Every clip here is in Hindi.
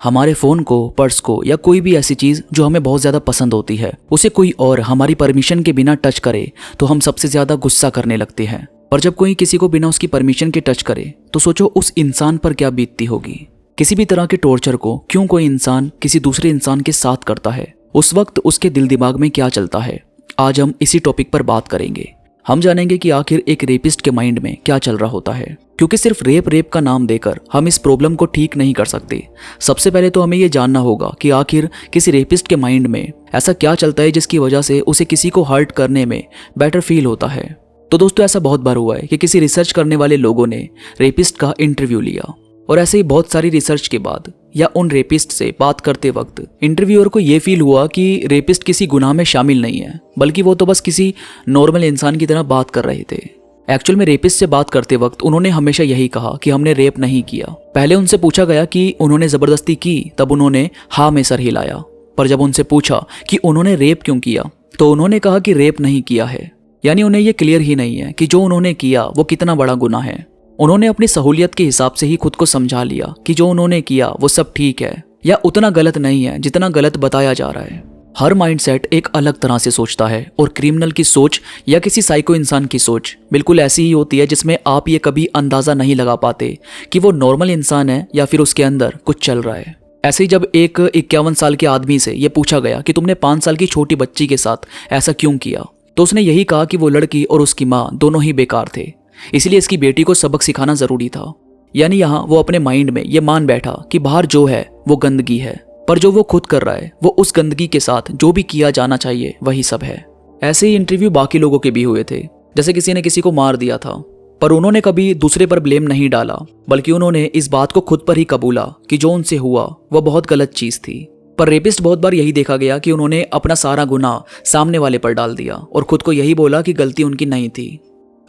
हमारे फ़ोन को, पर्स को या कोई भी ऐसी चीज़ जो हमें बहुत ज़्यादा पसंद होती है, उसे कोई और हमारी परमिशन के बिना टच करे तो हम सबसे ज़्यादा गुस्सा करने लगते हैं। पर जब कोई किसी को बिना उसकी परमिशन के टच करे तो सोचो उस इंसान पर क्या बीतती होगी। किसी भी तरह के टॉर्चर को क्यों कोई इंसान किसी दूसरे इंसान के साथ करता है, उस वक्त उसके दिल दिमाग में क्या चलता है, आज हम इसी टॉपिक पर बात करेंगे। हम जानेंगे कि आखिर एक रेपिस्ट के माइंड में क्या चल रहा होता है, क्योंकि सिर्फ रेप का नाम देकर हम इस प्रॉब्लम को ठीक नहीं कर सकते। सबसे पहले तो हमें ये जानना होगा कि आखिर किसी रेपिस्ट के माइंड में ऐसा क्या चलता है जिसकी वजह से उसे किसी को हर्ट करने में बेटर फील होता है। तो दोस्तों, ऐसा बहुत बार हुआ है कि किसी रिसर्च करने वाले लोगों ने रेपिस्ट का इंटरव्यू लिया और ऐसे ही बहुत सारी रिसर्च के बाद या उन रेपिस्ट से बात करते वक्त इंटरव्यूअर को ये फील हुआ कि रेपिस्ट किसी गुनाह में शामिल नहीं है, बल्कि वो तो बस किसी नॉर्मल इंसान की तरह बात कर रहे थे। एक्चुअल में रेपिस्ट से बात करते वक्त उन्होंने हमेशा यही कहा कि हमने रेप नहीं किया। पहले उनसे पूछा गया कि उन्होंने जबरदस्ती की, तब उन्होंने हाँ में सर हिलाया। पर जब उनसे पूछा कि उन्होंने रेप क्यों किया, तो उन्होंने कहा कि रेप नहीं किया है। यानी उन्हें ये क्लियर ही नहीं है कि जो उन्होंने किया वो कितना बड़ा गुनाह है। उन्होंने अपनी सहूलियत के हिसाब से ही खुद को समझा लिया कि जो उन्होंने किया वो सब ठीक है या उतना गलत नहीं है जितना गलत बताया जा रहा है। हर माइंडसेट एक अलग तरह से सोचता है और क्रिमिनल की सोच या किसी साइको इंसान की सोच बिल्कुल ऐसी ही होती है जिसमें आप ये कभी अंदाजा नहीं लगा पाते कि वो नॉर्मल इंसान है या फिर उसके अंदर कुछ चल रहा है। ऐसे ही जब एक 51 साल के आदमी से ये पूछा गया कि तुमने 5 साल की छोटी बच्ची के साथ ऐसा क्यों किया, तो उसने यही कहा कि वो लड़की और उसकी माँ दोनों ही बेकार थे, इसलिए इसकी बेटी को सबक सिखाना जरूरी था। यानी यहाँ वो अपने माइंड में ये मान बैठा कि बाहर जो है वो गंदगी है, पर जो वो खुद कर रहा है वो उस गंदगी के साथ जो भी किया जाना चाहिए वही सब है। ऐसे ही इंटरव्यू बाकी लोगों के भी हुए थे। जैसे किसी ने किसी को मार दिया था, पर उन्होंने कभी दूसरे पर ब्लेम नहीं डाला, बल्कि उन्होंने इस बात को खुद पर ही कबूला कि जो उनसे हुआ वह बहुत गलत चीज थी। पर रेपिस्ट बहुत बार यही देखा गया कि उन्होंने अपना सारा गुनाह सामने वाले पर डाल दिया और खुद को यही बोला कि गलती उनकी नहीं थी।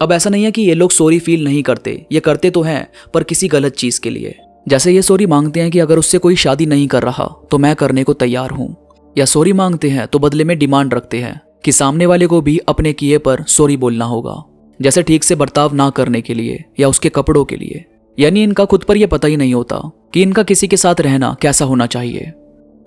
अब ऐसा नहीं है कि ये लोग सॉरी फील नहीं करते, ये करते तो हैं पर किसी गलत चीज के लिए। जैसे ये सॉरी मांगते हैं कि अगर उससे कोई शादी नहीं कर रहा तो मैं करने को तैयार हूँ, या सॉरी मांगते हैं तो बदले में डिमांड रखते हैं कि सामने वाले को भी अपने किए पर सॉरी बोलना होगा, जैसे ठीक से बर्ताव ना करने के लिए या उसके कपड़ों के लिए। यानी इनका खुद पर यह पता ही नहीं होता कि इनका किसी के साथ रहना कैसा होना चाहिए।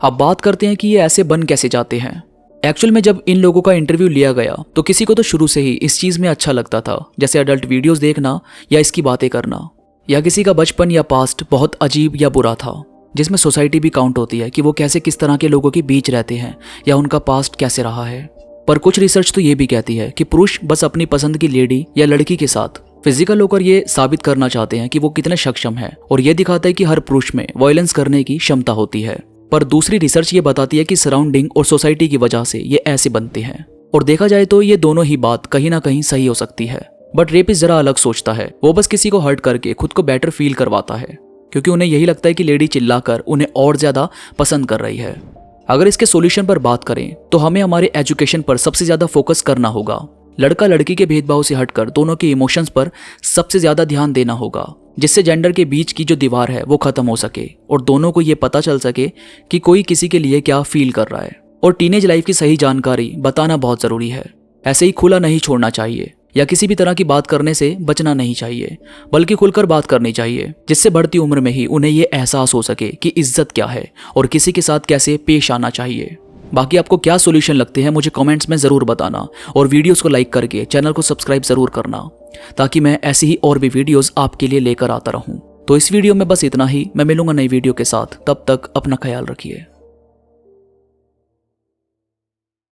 अब बात करते हैं कि ये ऐसे बन कैसे जाते हैं। एक्चुअल में जब इन लोगों का इंटरव्यू लिया गया तो किसी को तो शुरू से ही इस चीज में अच्छा लगता था, जैसे अडल्ट वीडियोस देखना या इसकी बातें करना, या किसी का बचपन या पास्ट बहुत अजीब या बुरा था, जिसमें सोसाइटी भी काउंट होती है कि वो कैसे किस तरह के लोगों के बीच रहते हैं या उनका पास्ट कैसे रहा है। पर कुछ रिसर्च तो ये भी कहती है कि पुरुष बस अपनी पसंद की लेडी या लड़की के साथ फिजिकल होकर ये साबित करना चाहते हैं कि वो कितने सक्षम है, और ये दिखाता है कि हर पुरुष में वायलेंस करने की क्षमता होती है। पर दूसरी रिसर्च ये बताती है कि सराउंडिंग और सोसाइटी की वजह से ये ऐसे बनते हैं। और देखा जाए तो ये दोनों ही बात कहीं ना कहीं सही हो सकती है। बट रेपिस्ट जरा अलग सोचता है, वो बस किसी को हर्ट करके खुद को बेटर फील करवाता है, क्योंकि उन्हें यही लगता है कि लेडी चिल्लाकर उन्हें और ज्यादा पसंद कर रही है। अगर इसके सॉल्यूशन पर बात करें तो हमें हमारे एजुकेशन पर सबसे ज्यादा फोकस करना होगा। लड़का लड़की के भेदभाव से हटकर दोनों के इमोशंस पर सबसे ज्यादा ध्यान देना होगा, जिससे जेंडर के बीच की जो दीवार है वो खत्म हो सके और दोनों को ये पता चल सके कि कोई किसी के लिए क्या फील कर रहा है। और टीनेज लाइफ की सही जानकारी बताना बहुत जरूरी है। ऐसे ही खुला नहीं छोड़ना चाहिए या किसी भी तरह की बात करने से बचना नहीं चाहिए, बल्कि खुलकर बात करनी चाहिए, जिससे बढ़ती उम्र में ही उन्हें ये एहसास हो सके कि इज्जत क्या है और किसी के साथ कैसे पेश आना चाहिए। बाकी आपको क्या सॉल्यूशन लगते हैं मुझे कमेंट्स में ज़रूर बताना, और वीडियोस को लाइक करके चैनल को सब्सक्राइब ज़रूर करना, ताकि मैं ऐसी ही और भी वीडियोस आपके लिए लेकर आता रहूं। तो इस वीडियो में बस इतना ही। मैं मिलूंगा नई वीडियो के साथ, तब तक अपना ख्याल रखिए।